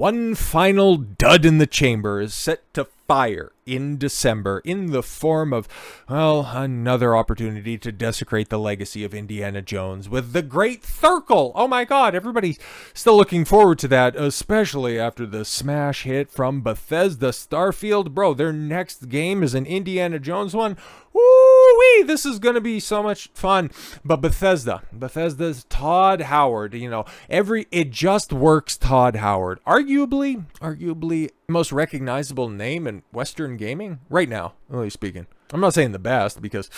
One final dud in the chamber is set to fire in December in the form of, well, another opportunity to desecrate the legacy of Indiana Jones with the Great Circle. Oh my god, everybody's still looking forward to that, especially after the smash hit from Bethesda Starfield. Bro, their next game is an Indiana Jones one. Woo-wee, this is going to be so much fun. But Bethesda's Todd Howard, it just works Todd Howard. Arguably most recognizable name in Western gaming right now, really speaking. I'm not saying the best because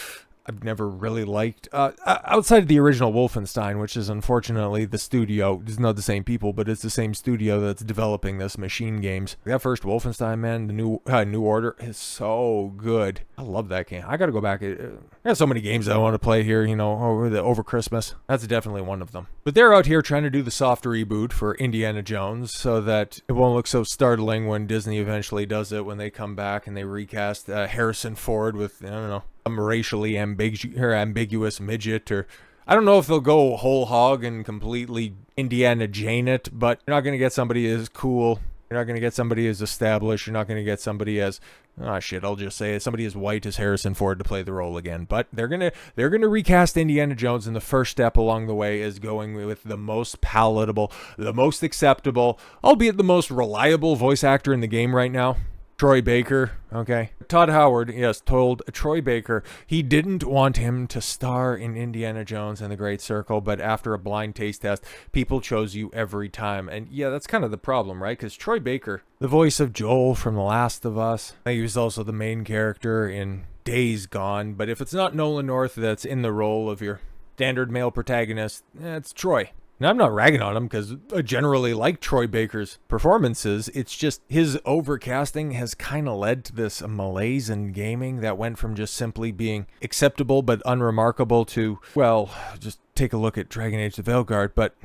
I've never really liked, outside of the original Wolfenstein, which is unfortunately the studio, it's not the same people, but it's the same studio that's developing this MachineGames. That first Wolfenstein, man, the New Order is so good. I love that game. I gotta go back. I got so many games I want to play here, over Christmas. That's definitely one of them. But they're out here trying to do the soft reboot for Indiana Jones so that it won't look so startling when Disney eventually does it, when they come back and they recast Harrison Ford with, I don't know, some racially ambiguous midget, or I don't know if they'll go whole hog and completely Indiana Jane it, but you're not going to get somebody as cool. You're not going to get somebody as established. You're not going to get somebody as, I'll just say it, somebody as white as Harrison Ford to play the role again. But they're gonna recast Indiana Jones, and the first step along the way is going with the most palatable, the most acceptable, albeit the most reliable voice actor in the game right now. Troy Baker, okay. Todd Howard, yes, told Troy Baker he didn't want him to star in Indiana Jones and the Great Circle, but after a blind taste test, people chose you every time. And yeah, that's kind of the problem, right? Because Troy Baker, the voice of Joel from The Last of Us, he was also the main character in Days Gone, but if it's not Nolan North that's in the role of your standard male protagonist, it's Troy. Now, I'm not ragging on him because I generally like Troy Baker's performances. It's just his overcasting has kind of led to this malaise in gaming that went from just simply being acceptable but unremarkable to, well, just take a look at Dragon Age the Veilguard, but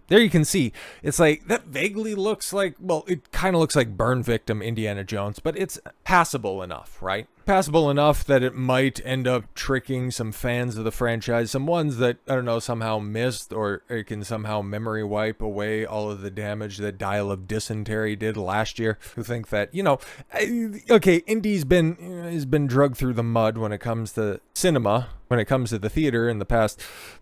there you can see, it's like, that vaguely looks like, well, it kind of looks like Burn Victim Indiana Jones, but it's passable enough, right? Passable enough that it might end up tricking some fans of the franchise, some ones that, I don't know, somehow missed, or it can somehow memory wipe away all of the damage that Dial of Dysentery did last year, who think that, okay, Indy's been drugged through the mud when it comes to cinema, when it comes to the theater in the past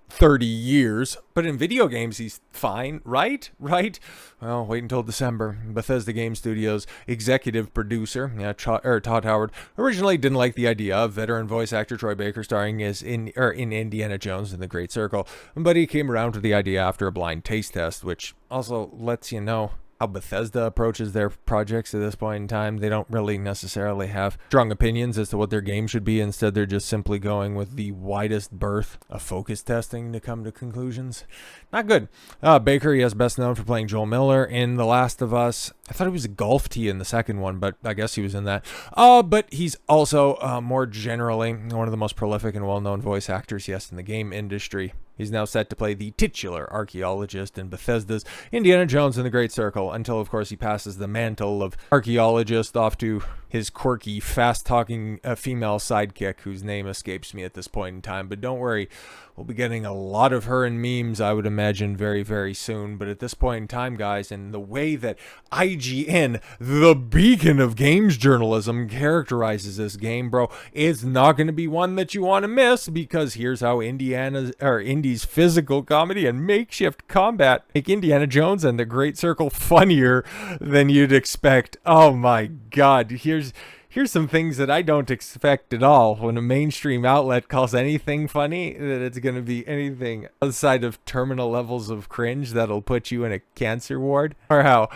30 years, but in video games he's fine, right? Well, wait until December. Bethesda Game Studios executive producer, Todd Howard, originally didn't like the idea of veteran voice actor Troy Baker starring in Indiana Jones and the Great Circle, but he came around to the idea after a blind taste test, which also lets you know how Bethesda approaches their projects at this point in time. They don't really necessarily have strong opinions as to what their game should be. Instead, they're just simply going with the widest berth of focus testing to come to conclusions. Not good. Baker, he is best known for playing Joel Miller in The Last of Us. I thought he was a golf tee in the second one, but I guess he was in that. But he's also, more generally, one of the most prolific and well-known voice actors, in the game industry. He's now set to play the titular archaeologist in Bethesda's Indiana Jones and the Great Circle, until, of course, he passes the mantle of archaeologist off to his quirky, fast-talking female sidekick, whose name escapes me at this point in time. But don't worry, we'll be getting a lot of her in memes, I would imagine, very, very soon. But at this point in time, guys, and the way that IGN, the beacon of games journalism, characterizes this game, bro, it's not going to be one that you want to miss, because here's how Indy's physical comedy and makeshift combat make Indiana Jones and the Great Circle funnier than you'd expect. Oh my god, Here's some things that I don't expect at all when a mainstream outlet calls anything funny, that it's going to be anything outside of terminal levels of cringe that'll put you in a cancer ward. Or how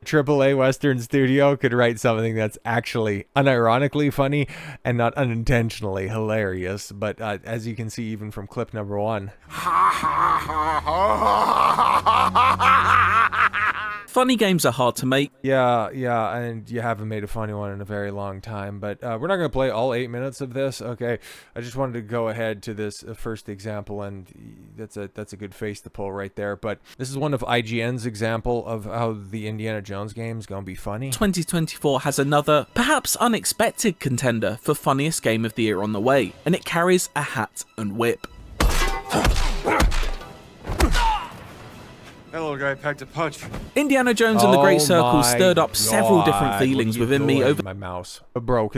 AAA Western studio could write something that's actually unironically funny and not unintentionally hilarious. But as you can see, even from clip number 1. Funny games are hard to make. Yeah, and you haven't made a funny one in a very long time, but we're not going to play all 8 minutes of this, okay? I just wanted to go ahead to this first example, and that's a good face to pull right there, but this is one of IGN's example of how the Indiana Jones game is going to be funny. 2024 has another, perhaps unexpected contender for funniest game of the year on the way, and it carries a hat and whip. That little guy packed a punch. Indiana Jones and the Great Circle my stirred up several different God, feelings what are you within me doing? over My mouse. Bro,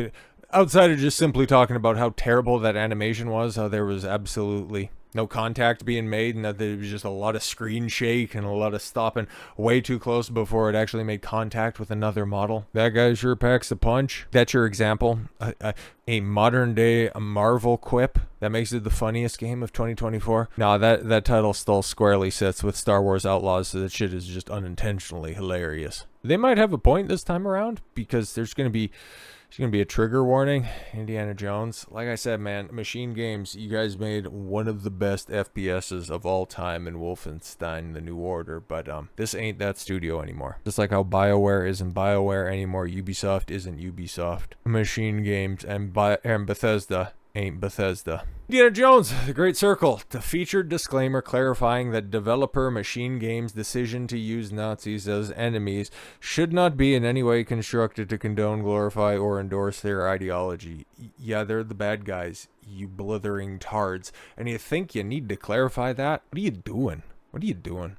outside of just simply talking about how terrible that animation was, how there was absolutely no contact being made, and that there was just a lot of screen shake and a lot of stopping way too close before it actually made contact with another model. That guy sure packs a punch. That's your example. A modern day Marvel quip that makes it the funniest game of 2024. Nah, that title still squarely sits with Star Wars Outlaws, so that shit is just unintentionally hilarious. They might have a point this time around, because there's gonna be a trigger warning. Indiana Jones, like I said, man, MachineGames, you guys made one of the best FPSs of all time in Wolfenstein: The New Order, but this ain't that studio anymore. Just like how BioWare isn't BioWare anymore, Ubisoft isn't Ubisoft. MachineGames and Bethesda ain't Bethesda. Indiana Jones, The Great Circle, the featured disclaimer clarifying that developer MachineGames' decision to use Nazis as enemies should not be in any way constructed to condone, glorify, or endorse their ideology. Yeah, they're the bad guys, you blithering tards. And you think you need to clarify that? What are you doing? What are you doing?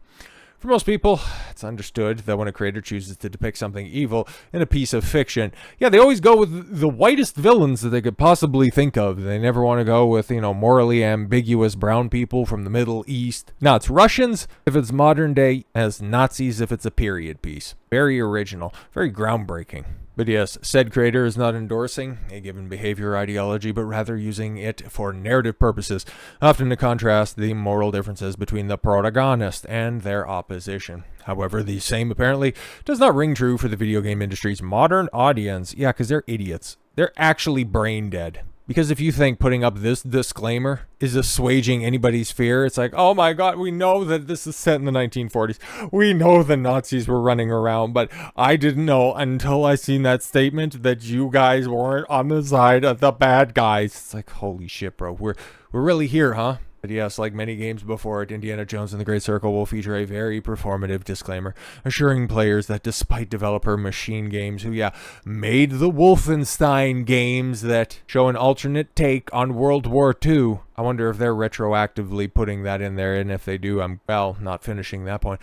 For most people, it's understood that when a creator chooses to depict something evil in a piece of fiction, yeah, they always go with the whitest villains that they could possibly think of. They never want to go with, morally ambiguous brown people from the Middle East. Now, it's Russians if it's modern day, as Nazis if it's a period piece. Very original, very groundbreaking. But yes, said creator is not endorsing a given behavior or ideology, but rather using it for narrative purposes, often to contrast the moral differences between the protagonist and their opposition. However, the same apparently does not ring true for the video game industry's modern audience. Yeah, because they're idiots. They're actually brain dead. Because if you think putting up this disclaimer is assuaging anybody's fear, it's like, oh my God, we know that this is set in the 1940s. We know the Nazis were running around, but I didn't know until I seen that statement that you guys weren't on the side of the bad guys. It's like, holy shit, bro. We're really here, huh? But yes, like many games before it, Indiana Jones and the Great Circle will feature a very performative disclaimer, assuring players that despite developer MachineGames, who, made the Wolfenstein games that show an alternate take on World War II, I wonder if they're retroactively putting that in there, and if they do, I'm, not finishing that point.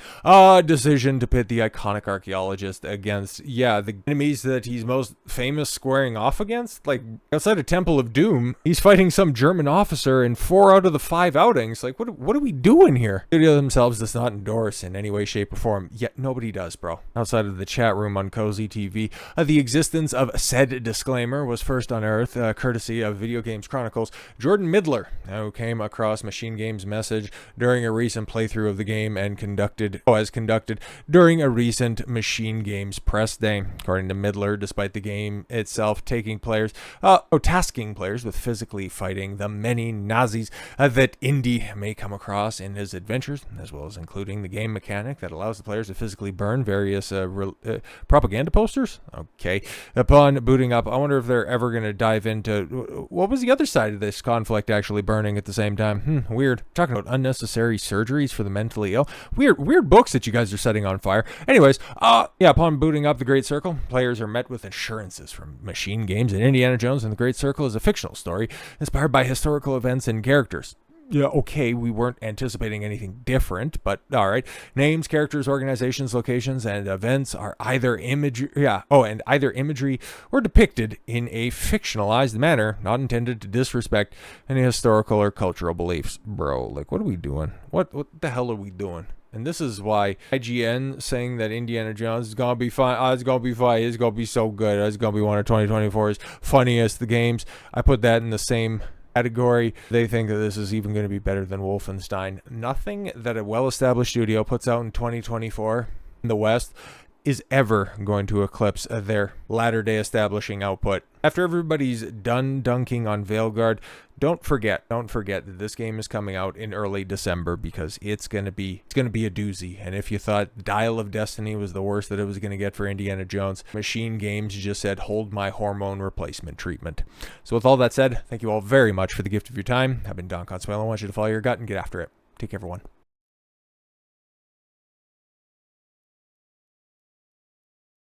Decision to pit the iconic archaeologist against, the enemies that he's most famous squaring off against? Like, outside of Temple of Doom, he's fighting some German officer in 4 out of the 5 outings. Like, what are we doing here? The studio themselves does not endorse in any way, shape, or form, yet nobody does, bro. Outside of the chat room on Cozy TV, the existence of said disclaimer was first unearthed, courtesy of Video Games Chronicles Jordan Midler, who came across MachineGames' message during a recent playthrough of the game and conducted during a recent MachineGames press day. According to Midler, despite the game itself tasking players with physically fighting the many Nazis that Indy may come across in his adventures, as well as including the game mechanic that allows the players to physically burn various propaganda posters. Okay. Upon booting up, I wonder if they're ever going to dive into what was the other side of this conflict actually burning at the same time. Weird. Talking about unnecessary surgeries for the mentally ill. Weird books that you guys are setting on fire. Anyways, upon booting up the Great Circle, players are met with assurances from MachineGames that Indiana Jones and the Great Circle is a fictional story inspired by historical events and characters. Yeah, okay, we weren't anticipating anything different, but all right. Names, characters, organizations, locations, and events are either imagery or depicted in a fictionalized manner, not intended to disrespect any historical or cultural beliefs. Bro, like, what are we doing? What the hell are we doing? And this is why IGN saying that Indiana Jones is going to be fine. It's going to be fine. It's going to be so good. It's going to be one of 2024's funniest games. I put that in the same category. They think that this is even going to be better than Wolfenstein. Nothing that a well-established studio puts out in 2024 in the West is ever going to eclipse their latter-day establishing output. After everybody's done dunking on Veilguard, don't forget that this game is coming out in early December, because it's gonna be a doozy. And if you thought Dial of Destiny was the worst that it was gonna get for Indiana Jones, MachineGames just said, hold my hormone replacement treatment. So with all that said, thank you all very much for the gift of your time. I've been Don Consuelo. I want you to follow your gut and get after it. Take care, everyone.